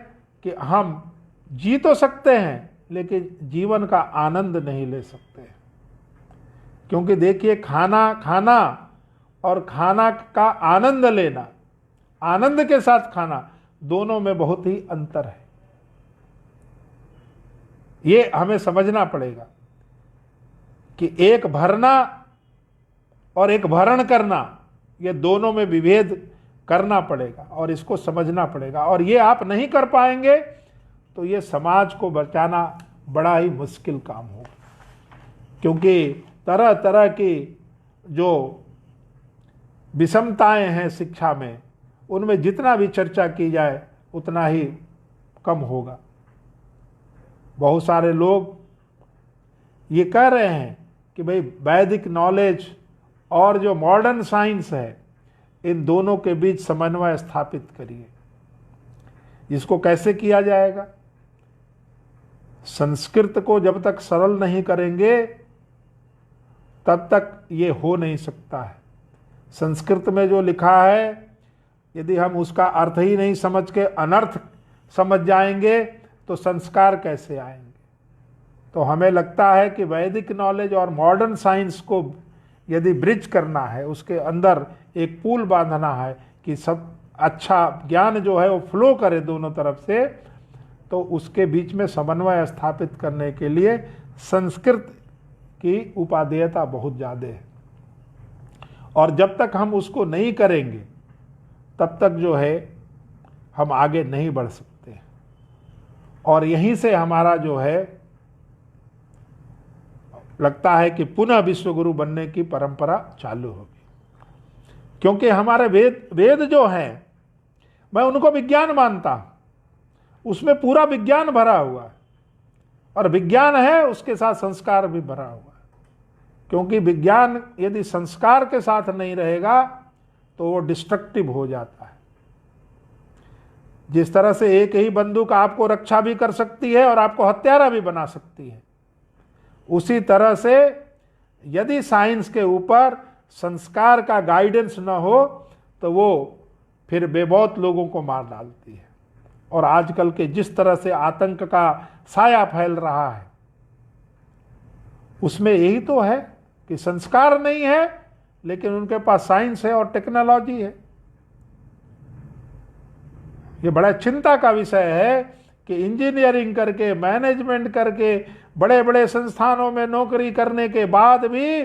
कि हम जी तो सकते हैं लेकिन जीवन का आनंद नहीं ले सकते, क्योंकि देखिए खाना खाना और खाना का आनंद लेना, आनंद के साथ खाना, दोनों में बहुत ही अंतर है। ये हमें समझना पड़ेगा कि एक भरना और एक भरण करना, ये दोनों में विभेद करना पड़ेगा और इसको समझना पड़ेगा। और ये आप नहीं कर पाएंगे तो ये समाज को बचाना बड़ा ही मुश्किल काम होगा, क्योंकि तरह तरह की जो विषमताएं हैं शिक्षा में, उनमें जितना भी चर्चा की जाए उतना ही कम होगा। बहुत सारे लोग ये कह रहे हैं कि भाई वैदिक नॉलेज और जो मॉडर्न साइंस है, इन दोनों के बीच समन्वय स्थापित करिए। इसको कैसे किया जाएगा? संस्कृत को जब तक सरल नहीं करेंगे तब तक ये हो नहीं सकता है। संस्कृत में जो लिखा है, यदि हम उसका अर्थ ही नहीं समझ के अनर्थ समझ जाएंगे तो संस्कार कैसे आएंगे? तो हमें लगता है कि वैदिक नॉलेज और मॉडर्न साइंस को यदि ब्रिज करना है, उसके अंदर एक पुल बांधना है कि सब अच्छा ज्ञान जो है वो फ्लो करे दोनों तरफ से, तो उसके बीच में समन्वय स्थापित करने के लिए संस्कृत की उपादेयता बहुत ज़्यादा है। और जब तक हम उसको नहीं करेंगे तब तक जो है हम आगे नहीं बढ़ सकते। और यहीं से हमारा जो है लगता है कि पुनः विश्वगुरु बनने की परंपरा चालू होगी, क्योंकि हमारे वेद जो हैं, मैं उनको विज्ञान मानता हूं, उसमें पूरा विज्ञान भरा हुआ है, और विज्ञान है उसके साथ संस्कार भी भरा हुआ है, क्योंकि विज्ञान यदि संस्कार के साथ नहीं रहेगा तो वो डिस्ट्रक्टिव हो जाता है। जिस तरह से एक ही बंदूक आपको रक्षा भी कर सकती है और आपको हत्यारा भी बना सकती है, उसी तरह से यदि साइंस के ऊपर संस्कार का गाइडेंस न हो तो वो फिर बेबौत लोगों को मार डालती है। और आजकल के जिस तरह से आतंक का साया फैल रहा है, उसमें यही तो है कि संस्कार नहीं है लेकिन उनके पास साइंस है और टेक्नोलॉजी है। ये बड़ा चिंता का विषय है कि इंजीनियरिंग करके, मैनेजमेंट करके, बड़े बड़े संस्थानों में नौकरी करने के बाद भी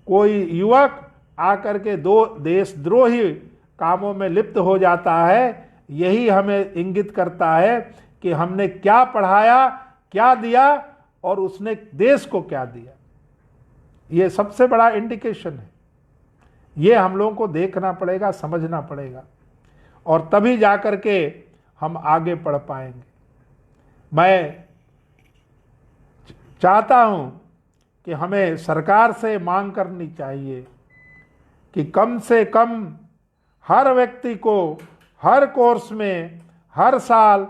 कोई युवक आकर के दो देशद्रोही कामों में लिप्त हो जाता है। यही हमें इंगित करता है कि हमने क्या पढ़ाया, क्या दिया और उसने देश को क्या दिया। ये सबसे बड़ा इंडिकेशन है। ये हम लोगों को देखना पड़ेगा, समझना पड़ेगा, और तभी जाकर के हम आगे बढ़ पाएंगे। मैं चाहता हूं कि हमें सरकार से मांग करनी चाहिए कि कम से कम हर व्यक्ति को हर कोर्स में हर साल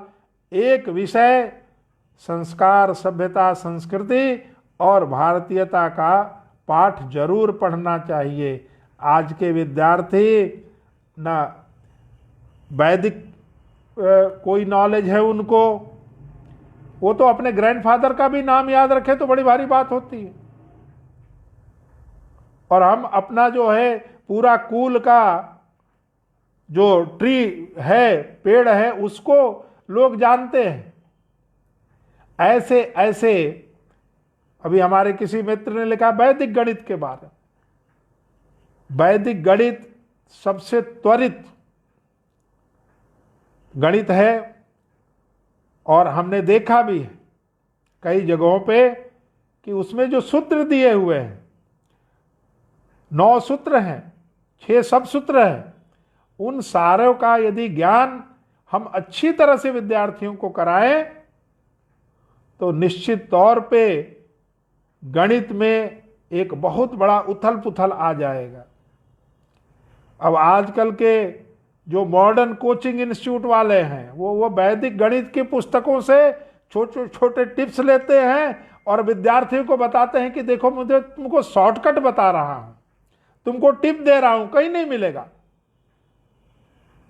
एक विषय संस्कार, सभ्यता, संस्कृति और भारतीयता का पाठ जरूर पढ़ना चाहिए। आज के विद्यार्थी ना वैदिक कोई नॉलेज है उनको, वो तो अपने ग्रैंडफादर का भी नाम याद रखे तो बड़ी भारी बात होती है। और हम अपना जो है पूरा कुल का जो ट्री है, पेड़ है, उसको लोग जानते हैं। ऐसे ऐसे अभी हमारे किसी मित्र ने लिखा वैदिक गणित के बारे में। वैदिक गणित सबसे त्वरित गणित है, और हमने देखा भी है कई जगहों पे कि उसमें जो सूत्र दिए हुए हैं, 9 सूत्र हैं, 6 सब सूत्र हैं, उन सारों का यदि ज्ञान हम अच्छी तरह से विद्यार्थियों को कराएं तो निश्चित तौर पे गणित में एक बहुत बड़ा उथल पुथल आ जाएगा। अब आजकल के जो मॉडर्न कोचिंग इंस्टीट्यूट वाले हैं वो वैदिक गणित की पुस्तकों से छोटे छोटे टिप्स लेते हैं और विद्यार्थियों को बताते हैं कि देखो मुझे तुमको शॉर्टकट बता रहा हूं, तुमको टिप दे रहा हूं, कहीं नहीं मिलेगा।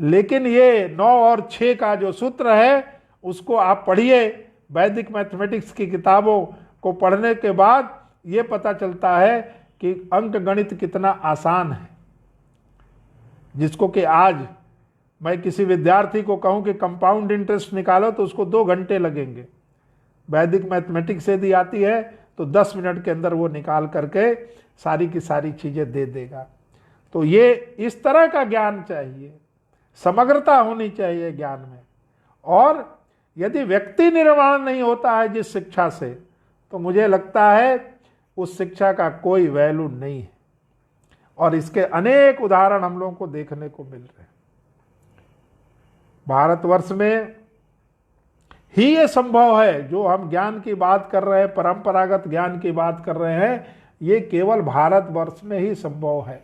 लेकिन ये 9 और 6 का जो सूत्र है उसको आप पढ़िए। वैदिक मैथमेटिक्स की किताबों को पढ़ने के बाद ये पता चलता है कि अंक गणित कितना आसान है, जिसको कि आज मैं किसी विद्यार्थी को कहूं कि कंपाउंड इंटरेस्ट निकालो तो उसको 2 घंटे लगेंगे। वैदिक मैथमेटिक्स यदि आती है तो 10 मिनट के अंदर वो निकाल करके सारी की सारी चीजें दे देगा। तो ये इस तरह का ज्ञान चाहिए, समग्रता होनी चाहिए ज्ञान में। और यदि व्यक्ति निर्माण नहीं होता है जिस शिक्षा से, तो मुझे लगता है उस शिक्षा का कोई वैल्यू नहीं है। और इसके अनेक उदाहरण हम लोगों को देखने को मिल रहे हैं। भारतवर्ष में ही ये संभव है, जो हम ज्ञान की बात कर रहे हैं, परंपरागत ज्ञान की बात कर रहे हैं, ये केवल भारतवर्ष में ही संभव है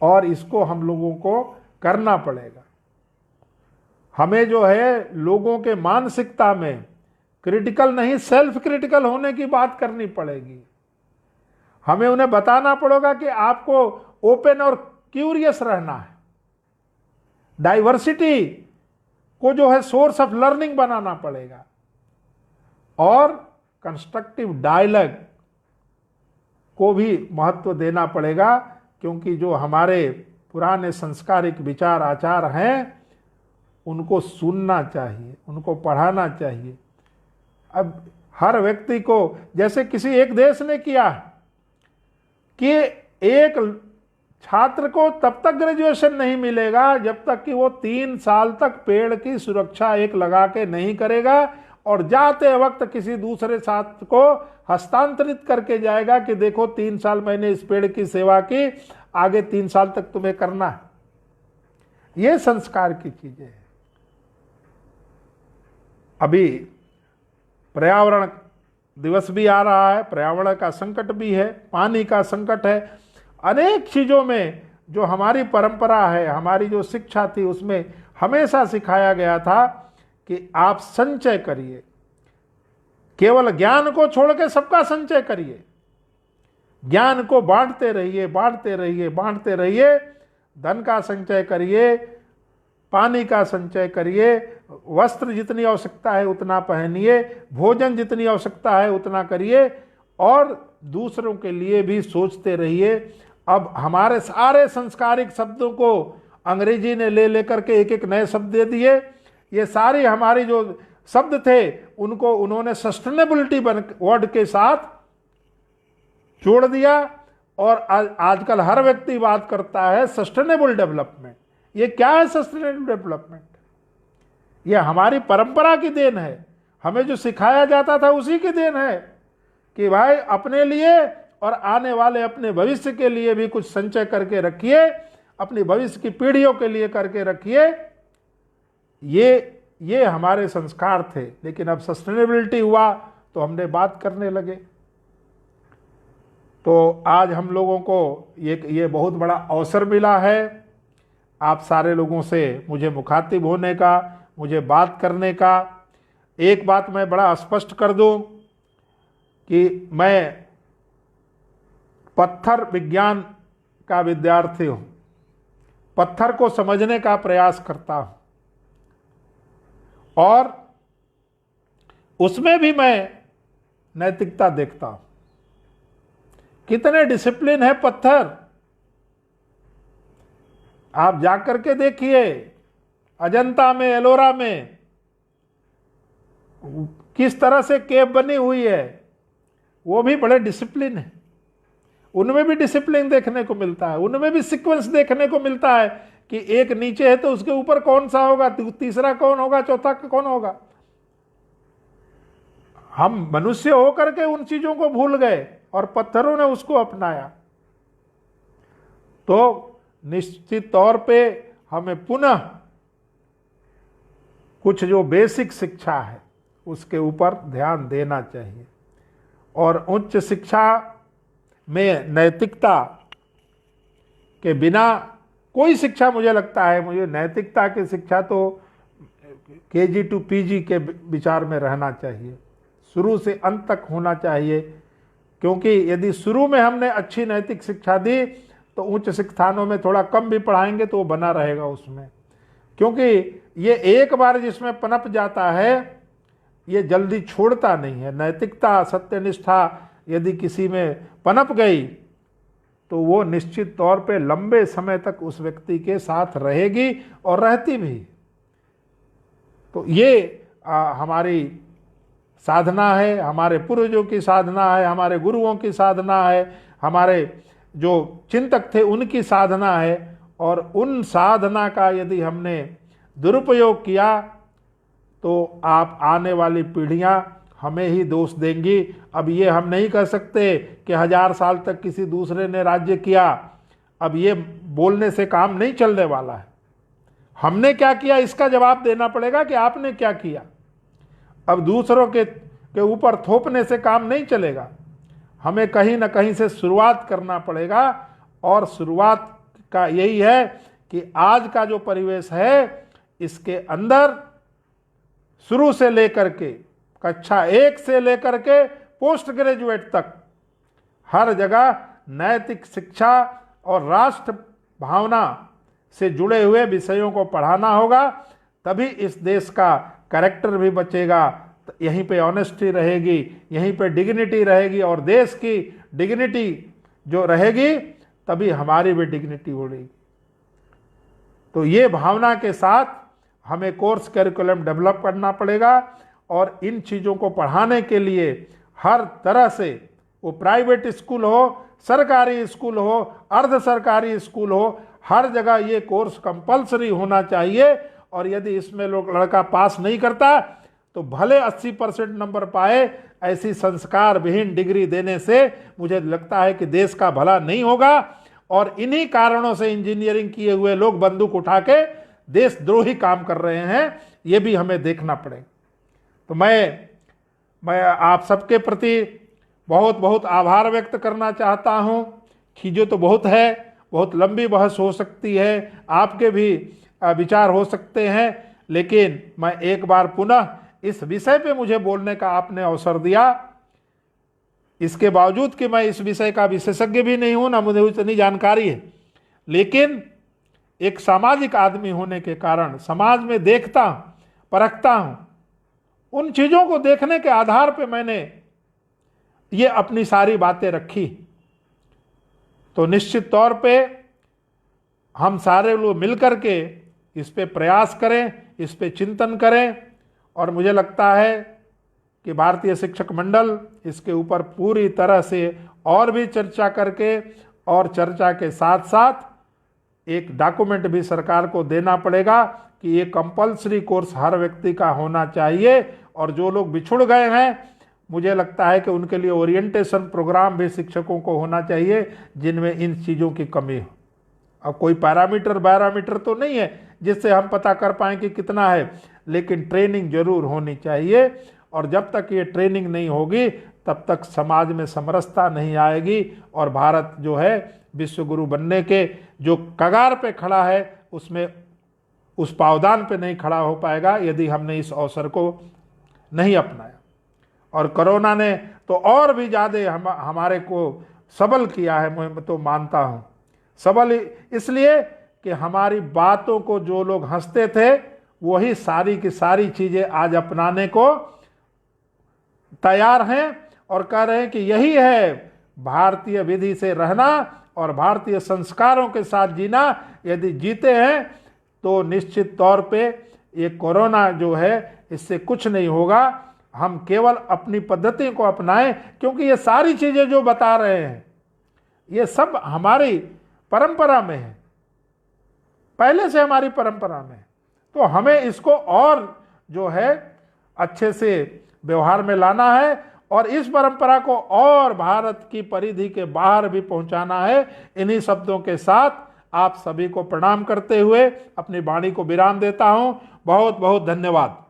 और इसको हम लोगों को करना पड़ेगा। हमें जो है लोगों के मानसिकता में क्रिटिकल नहीं, सेल्फ क्रिटिकल होने की बात करनी पड़ेगी। हमें उन्हें बताना पड़ेगा कि आपको ओपन और क्यूरियस रहना है, डाइवर्सिटी को जो है सोर्स ऑफ लर्निंग बनाना पड़ेगा और कंस्ट्रक्टिव डायलॉग को भी महत्व देना पड़ेगा, क्योंकि जो हमारे पुराने संस्कारिक विचार आचार हैं उनको सुनना चाहिए, उनको पढ़ाना चाहिए। अब हर व्यक्ति को, जैसे किसी एक देश ने किया कि एक छात्र को तब तक ग्रेजुएशन नहीं मिलेगा जब तक कि वो 3 साल तक पेड़ की सुरक्षा एक लगा के नहीं करेगा और जाते वक्त किसी दूसरे छात्र को हस्तांतरित करके जाएगा कि देखो 3 साल मैंने इस पेड़ की सेवा की, आगे 3 साल तक तुम्हें करना है। ये संस्कार की चीजें हैं। अभी पर्यावरण दिवस भी आ रहा है, पर्यावरण का संकट भी है, पानी का संकट है। अनेक चीजों में जो हमारी परंपरा है, हमारी जो शिक्षा थी, उसमें हमेशा सिखाया गया था कि आप संचय करिए, केवल ज्ञान को छोड़ के सबका संचय करिए, ज्ञान को बांटते रहिए, बांटते रहिए, बांटते रहिए, धन का संचय करिए, पानी का संचय करिए, वस्त्र जितनी आवश्यकता है उतना पहनिए, भोजन जितनी आवश्यकता है उतना करिए और दूसरों के लिए भी सोचते रहिए। अब हमारे सारे संस्कारिक शब्दों को अंग्रेजी ने ले लेकर के एक एक नए शब्द दे दिए। ये सारी हमारी जो शब्द थे उनको उन्होंने सस्टेनेबिलिटी वर्ड के साथ जोड़ दिया और आजकल हर व्यक्ति बात करता है सस्टेनेबल डेवलपमेंट। ये क्या है सस्टेनेबल डेवलपमेंट? ये हमारी परंपरा की देन है, हमें जो सिखाया जाता था उसी की देन है कि भाई अपने लिए और आने वाले अपने भविष्य के लिए भी कुछ संचय करके रखिए, अपनी भविष्य की पीढ़ियों के लिए करके रखिए। ये हमारे संस्कार थे। लेकिन अब सस्टेनेबिलिटी हुआ तो हमने बात करने लगे। तो आज हम लोगों को ये बहुत बड़ा अवसर मिला है आप सारे लोगों से मुझे मुखातिब होने का, मुझे बात करने का। एक बात मैं बड़ा स्पष्ट कर दूं कि मैं पत्थर विज्ञान का विद्यार्थी हूं, पत्थर को समझने का प्रयास करता हूं और उसमें भी मैं नैतिकता देखता हूं। कितने डिसिप्लिन है पत्थर, आप जाकर के देखिए अजंता में, एलोरा में किस तरह से केव बनी हुई है, वो भी बड़े डिसिप्लिन है। उनमें भी डिसिप्लिन देखने को मिलता है, उनमें भी सीक्वेंस देखने को मिलता है कि एक नीचे है तो उसके ऊपर कौन सा होगा, तीसरा कौन होगा, चौथा कौन होगा। हम मनुष्य होकर के उन चीजों को भूल गए और पत्थरों ने उसको अपनाया। तो निश्चित तौर पे हमें पुनः कुछ जो बेसिक शिक्षा है उसके ऊपर ध्यान देना चाहिए और उच्च शिक्षा में नैतिकता के बिना कोई शिक्षा मुझे लगता है, मुझे नैतिकता की शिक्षा तो KG to PG के विचार में रहना चाहिए, शुरू से अंत तक होना चाहिए। क्योंकि यदि शुरू में हमने अच्छी नैतिक शिक्षा दी तो उच्च शिक्षानों में थोड़ा कम भी पढ़ाएंगे तो वो बना रहेगा उसमें, क्योंकि ये एक बार जिसमें पनप जाता है ये जल्दी छोड़ता नहीं है। नैतिकता, सत्यनिष्ठा यदि किसी में पनप गई तो वो निश्चित तौर पे लंबे समय तक उस व्यक्ति के साथ रहेगी और रहती भी। तो ये हमारी साधना है, हमारे पूर्वजों की साधना है, हमारे गुरुओं की साधना है, हमारे जो चिंतक थे उनकी साधना है। और उन साधना का यदि हमने दुरुपयोग किया तो आप आने वाली पीढ़ियां हमें ही दोष देंगी। अब ये हम नहीं कह सकते कि 1000 साल तक किसी दूसरे ने राज्य किया, अब ये बोलने से काम नहीं चलने वाला है। हमने क्या किया इसका जवाब देना पड़ेगा कि आपने क्या किया। अब दूसरों के ऊपर थोपने से काम नहीं चलेगा, हमें कहीं ना कहीं से शुरुआत करना पड़ेगा। और शुरुआत का यही है कि आज का जो परिवेश है इसके अंदर शुरू से लेकर के कक्षा 1 से लेकर के पोस्ट ग्रेजुएट तक हर जगह नैतिक शिक्षा और राष्ट्र भावना से जुड़े हुए विषयों को पढ़ाना होगा, तभी इस देश का कैरेक्टर भी बचेगा। यहीं पे ऑनेस्टी रहेगी, यहीं पे डिग्निटी रहेगी, और देश की डिग्निटी जो रहेगी तभी हमारी भी डिग्निटी बढ़ेगी। तो ये भावना के साथ हमें कोर्स करिकुलम डेवलप करना पड़ेगा। और इन चीज़ों को पढ़ाने के लिए हर तरह से, वो प्राइवेट स्कूल हो, सरकारी स्कूल हो, अर्ध सरकारी स्कूल हो, हर जगह ये कोर्स कंपलसरी होना चाहिए। और यदि इसमें लड़का पास नहीं करता तो भले 80% नंबर पाए, ऐसी संस्कार विहीन डिग्री देने से मुझे लगता है कि देश का भला नहीं होगा। और इन्हीं कारणों से इंजीनियरिंग किए हुए लोग बंदूक उठा के देशद्रोही काम कर रहे हैं, ये भी हमें देखना पड़ेगा। तो मैं आप सबके प्रति बहुत बहुत आभार व्यक्त करना चाहता हूँ। चीज़ें तो बहुत है, बहुत लंबी बहस हो सकती है, आपके भी विचार हो सकते हैं, लेकिन मैं एक बार पुनः इस विषय पे मुझे बोलने का आपने अवसर दिया। इसके बावजूद कि मैं इस विषय का विशेषज्ञ भी नहीं हूँ, ना मुझे उतनी जानकारी है, लेकिन एक सामाजिक आदमी होने के कारण समाज में देखता हूँ, परखता हूँ, उन चीज़ों को देखने के आधार पे मैंने ये अपनी सारी बातें रखी। तो निश्चित तौर पे हम सारे लोग मिलकर के इस पे प्रयास करें, इस पे चिंतन करें। और मुझे लगता है कि भारतीय शिक्षक मंडल इसके ऊपर पूरी तरह से और भी चर्चा करके, और चर्चा के साथ साथ एक डॉक्यूमेंट भी सरकार को देना पड़ेगा कि ये कंपलसरी कोर्स हर व्यक्ति का होना चाहिए। और जो लोग बिछुड़ गए हैं, मुझे लगता है कि उनके लिए ओरिएंटेशन प्रोग्राम भी शिक्षकों को होना चाहिए जिनमें इन चीज़ों की कमी हो। अब कोई पैरामीटर तो नहीं है जिससे हम पता कर पाएँ कि कितना है, लेकिन ट्रेनिंग जरूर होनी चाहिए। और जब तक ये ट्रेनिंग नहीं होगी तब तक समाज में समरसता नहीं आएगी, और भारत जो है विश्व गुरु बनने के जो कगार पे खड़ा है उसमें, उस पावदान पे नहीं खड़ा हो पाएगा यदि हमने इस अवसर को नहीं अपनाया। और कोरोना ने तो और भी ज़्यादा हमारे को सबल किया है, मैं तो मानता हूँ। सबल इसलिए कि हमारी बातों को जो लोग हंसते थे वही सारी की सारी चीज़ें आज अपनाने को तैयार हैं और कह रहे हैं कि यही है भारतीय विधि से रहना और भारतीय संस्कारों के साथ जीना। यदि जीते हैं तो निश्चित तौर पे ये कोरोना जो है इससे कुछ नहीं होगा। हम केवल अपनी पद्धति को अपनाएं, क्योंकि ये सारी चीज़ें जो बता रहे हैं ये सब हमारी परंपरा में है, पहले से हमारी परंपरा में है। तो हमें इसको और जो है अच्छे से व्यवहार में लाना है और इस परंपरा को और भारत की परिधि के बाहर भी पहुंचाना है। इन्हीं शब्दों के साथ आप सभी को प्रणाम करते हुए अपनी वाणी को विराम देता हूं। बहुत बहुत धन्यवाद।